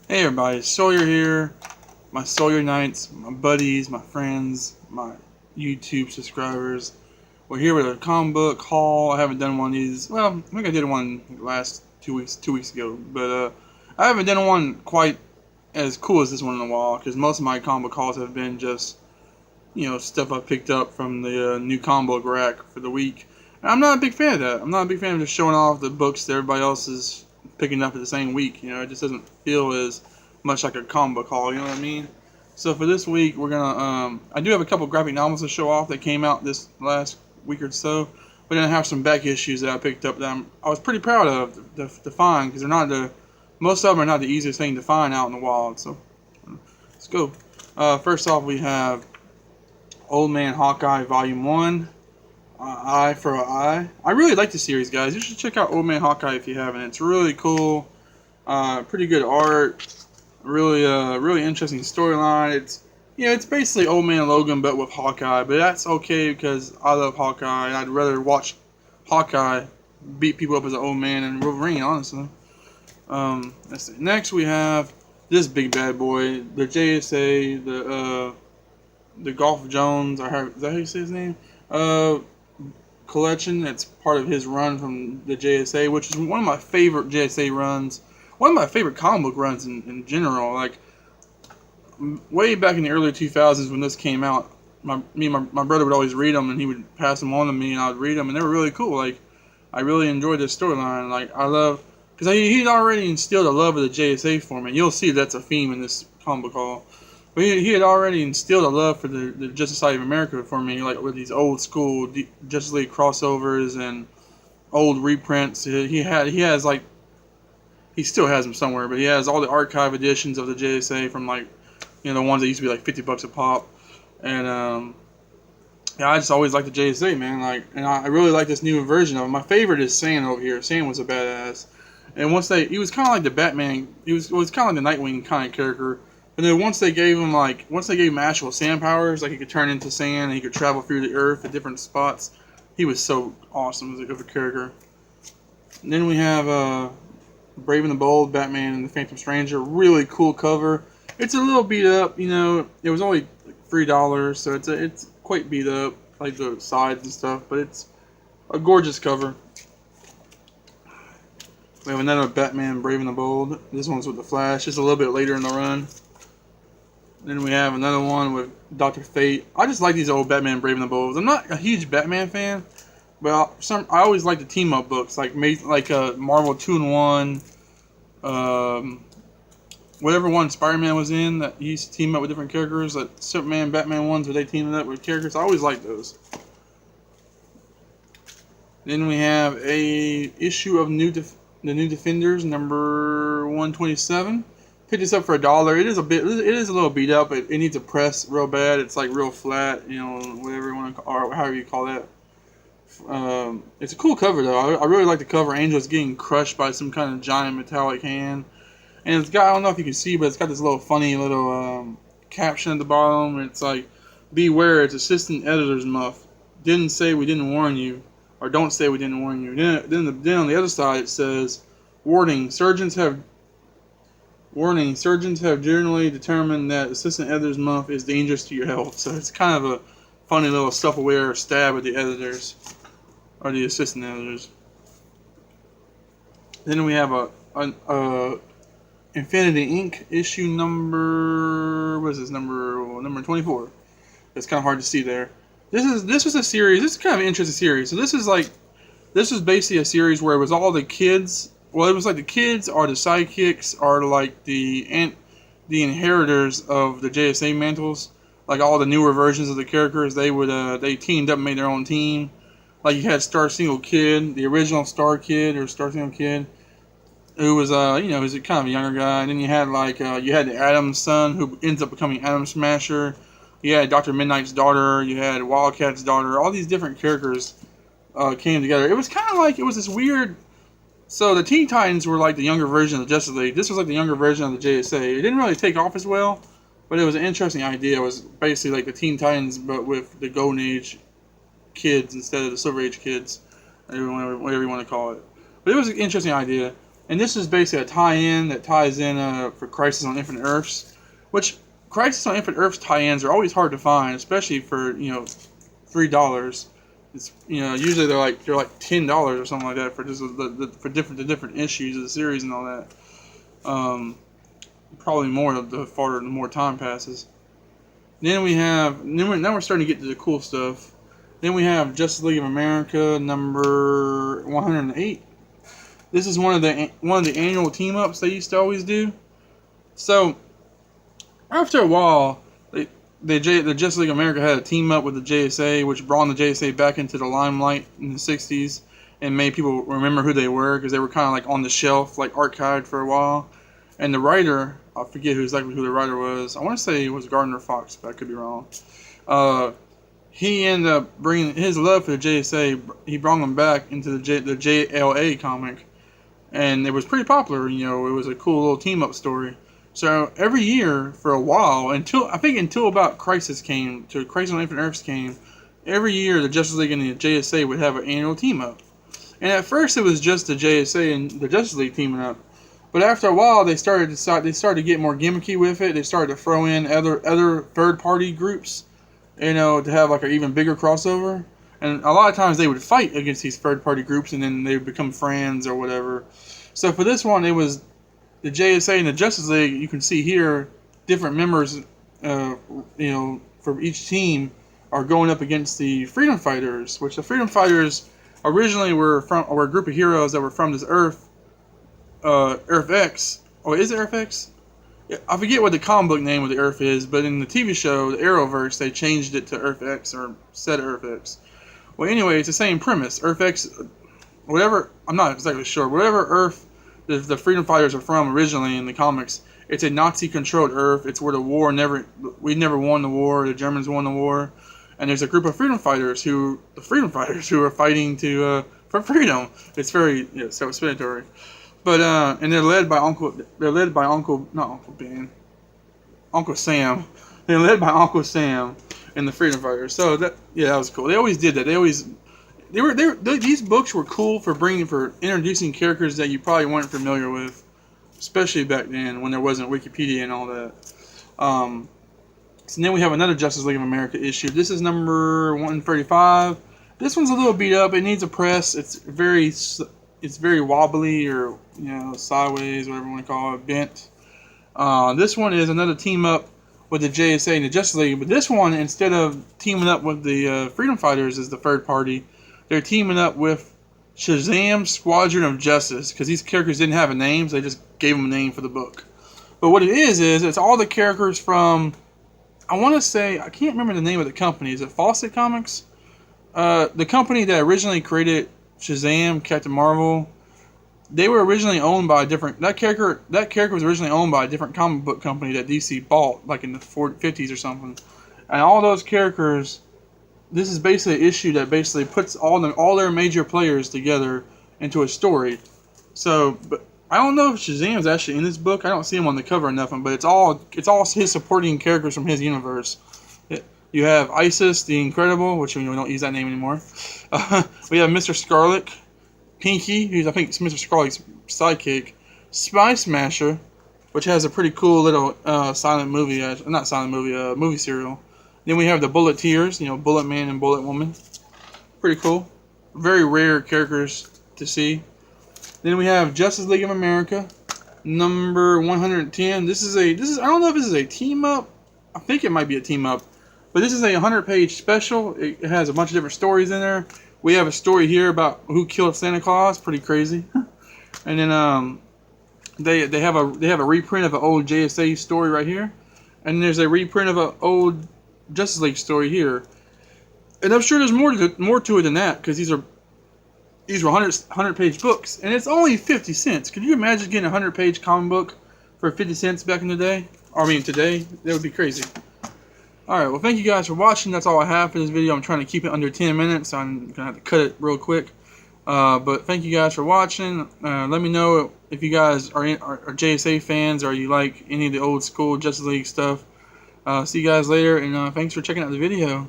Hey everybody, Sawyer here. My Sawyer Knights, my buddies, my friends, my YouTube subscribers. We're here with a comic book haul. I haven't done one of these. Well, I think I did one last 2 weeks ago, but I haven't done one quite as cool as this one in a while because most of my comic book hauls have been just stuff I picked up from the new comic book rack for the week. And I'm not a big fan of that. I'm not a big fan of just showing off the books that everybody else is picking up at the same week. It just doesn't feel as much like a comic book haul. You know what I mean? So for this week, we're gonna. I do have a couple graphic novels to show off that came out this last week or so. But then I have some back issues that I picked up that I was pretty proud of to find because they're not the most of them are not the easiest thing to find out in the wild. So let's go. First off, we have Old Man Hawkeye Volume 1, Eye for an Eye. I really like the series, guys. You should check out Old Man Hawkeye if you haven't. It's really cool. Pretty good art. Really interesting storyline. It's basically Old Man Logan, but with Hawkeye. But that's okay because I love Hawkeye. And I'd rather watch Hawkeye beat people up as an old man than Wolverine, honestly. Let's see. Next, we have this big bad boy, the JSA, the Golf Jones, or is that how you say his name? Collection. It's part of his run from the JSA, which is one of my favorite JSA runs. One of my favorite comic book runs in general. Like way back in the early 2000s when this came out, my brother would always read them and he would pass them on to me and I would read them and they were really cool. Like I really enjoyed this storyline. Like I love because he'd already instilled a love of the JSA for me. You'll see that's a theme in this comic book haul. But he had already instilled a love for the Justice Society of America for me, like with these old school Justice League crossovers and old reprints. He still has them somewhere, but he has all the archive editions of the JSA from the ones that used to be like $50 a pop. And yeah, I just always liked the JSA, man. And I really like this new version of him. My favorite is Sand over here. Sand was a badass. And he was kind of like the Batman. He was kind of like the Nightwing kind of character. And then once they gave him actual sand powers, like he could turn into sand and he could travel through the earth at different spots, he was so awesome as a character. And then we have Brave and the Bold, Batman and the Phantom Stranger. Really cool cover. It's a little beat up, It was only like $3, so it's quite beat up, like the sides and stuff. But it's a gorgeous cover. We have another Batman Brave and the Bold. This one's with the Flash. Just a little bit later in the run. Then we have another one with Dr. Fate. I just like these old Batman Brave and the Bold. I'm not a huge Batman fan, but I always like the team up books, like Marvel 2-in-1, whatever one Spider-Man was in that he used to team up with different characters, like Superman, Batman ones where they teamed up with characters. I always like those. Then we have a issue of the New Defenders, number 127. Picked this up for $1. It is a little beat up. It needs a press real bad. It's like real flat, whatever you want to call, or however you call that. It's a cool cover though. I really like the cover. Angel's getting crushed by some kind of giant metallic hand, and it's got, I don't know if you can see, but it's got this little funny little caption at the bottom. It's like, "Beware, it's assistant editor's muff. Didn't say we didn't warn you, or don't say we didn't warn you." Then on the other side it says, "Warning: surgeons have generally determined that assistant editor's muff is dangerous to your health." So it's kind of a funny little self-aware stab at the editors, or the assistant editors. Then we have a Infinity Inc. issue number, what is this, number 24. It's kind of hard to see there. This was a series. This is kind of an interesting series. So this was basically a series where it was all the kids. Well, it was like the kids are the sidekicks, are like the inheritors of the JSA mantles. Like all the newer versions of the characters, they teamed up and made their own team. Like you had Star Single Kid, the original Star Kid or Star Single Kid, who was who's a kind of a younger guy. And then you had you had the Atom's son who ends up becoming Atom Smasher. You had Dr. Midnight's daughter. You had Wildcat's daughter. All these different characters came together. It was kind of like, it was this weird. So the Teen Titans were like the younger version of the Justice League. This was like the younger version of the JSA. It didn't really take off as well, but it was an interesting idea. It was basically like the Teen Titans, but with the Golden Age kids instead of the Silver Age kids, whatever you want to call it. But it was an interesting idea. And this is basically a tie-in that ties in for Crisis on Infinite Earths, which Crisis on Infinite Earths tie-ins are always hard to find, especially for $3. It's usually they're like $10 or something like that for just the different issues of the series and all that. Probably more the more time passes. Then now we're starting to get to the cool stuff. Then we have Justice League of America number 108. This is one of the annual team ups they used to always do. So after a while, the Justice League of America had a team up with the JSA, which brought the JSA back into the limelight in the 60s and made people remember who they were, because they were kind of like on the shelf, like archived for a while. And the writer, I forget exactly who the writer was. I want to say it was Gardner Fox, but I could be wrong. He ended up bringing his love for the JSA. He brought them back into the JLA comic, and it was pretty popular. It was a cool little team up story. So every year for a while, until about Crisis on Infinite Earths came, every year the Justice League and the JSA would have an annual team up. And at first it was just the JSA and the Justice League teaming up. But after a while, they started to get more gimmicky with it. They started to throw in other third-party groups, to have like an even bigger crossover. And a lot of times they would fight against these third-party groups, and then they would become friends or whatever. So for this one, it was the JSA and the Justice League. You can see here, different members, for each team are going up against the Freedom Fighters, which the Freedom Fighters originally were a group of heroes that were from this Earth. Earth X. Oh, is it Earth X? Yeah, I forget what the comic book name of the Earth is, but in the TV show, the Arrowverse, they changed it to Earth X, or said Earth X. Well, anyway, it's the same premise. Earth X, whatever, I'm not exactly sure. Whatever Earth the Freedom Fighters are from originally in the comics, it's a Nazi-controlled Earth. It's where we never won the war. The Germans won the war, and there's a group of freedom fighters who are fighting for freedom. It's very self-explanatory. But and they're led by Uncle Sam. They're led by Uncle Sam and the Freedom Fighters. So that was cool. They always did that. These books were cool for introducing characters that you probably weren't familiar with, especially back then when there wasn't Wikipedia and all that. So then we have another Justice League of America issue. This is number 135. This one's a little beat up. It needs a press. It's very wobbly, or sideways, whatever you want to call it, bent. This one is another team up with the JSA and the Justice League, but this one, instead of teaming up with the Freedom Fighters as the third party, they're teaming up with Shazam Squadron of Justice, because these characters didn't have a name, so they just gave them a name for the book. But what it is it's all the characters from, I want to say, I can't remember the name of the company. Is it Fawcett Comics? The company that originally created Shazam, Captain Marvel, they were originally owned by that character was originally owned by a different comic book company that DC bought, like in the 50s or something. And all those characters, this is basically an issue that basically puts all their major players together into a story. So, but I don't know if Shazam is actually in this book. I don't see him on the cover or nothing, but it's all his supporting characters from his universe. You have Isis, the Incredible, which we don't use that name anymore. We have Mr. Scarlet, Pinky, who's I think Mr. Scarlet's sidekick, Spy Smasher, which has a pretty cool little movie serial. Then we have the Bulleteers, Bullet Man and Bullet Woman. Pretty cool. Very rare characters to see. Then we have Justice League of America, number 110. This is I don't know if this is a team up. I think it might be a team up. But this is a 100-page special. It has a bunch of different stories in there. We have a story here about who killed Santa Claus. Pretty crazy. And then they have a reprint of an old JSA story right here. And there's a reprint of an old Justice League story here. And I'm sure there's more to it than that, because these were 100-page books, and it's only 50 cents. Could you imagine getting a 100-page comic book for 50 cents back in the day? Today? That would be crazy. Alright, well, thank you guys for watching. That's all I have for this video. I'm trying to keep it under 10 minutes. I'm going to have to cut it real quick. But thank you guys for watching. Let me know if you guys are JSA fans, or you like any of the old school Justice League stuff. See you guys later, and thanks for checking out the video.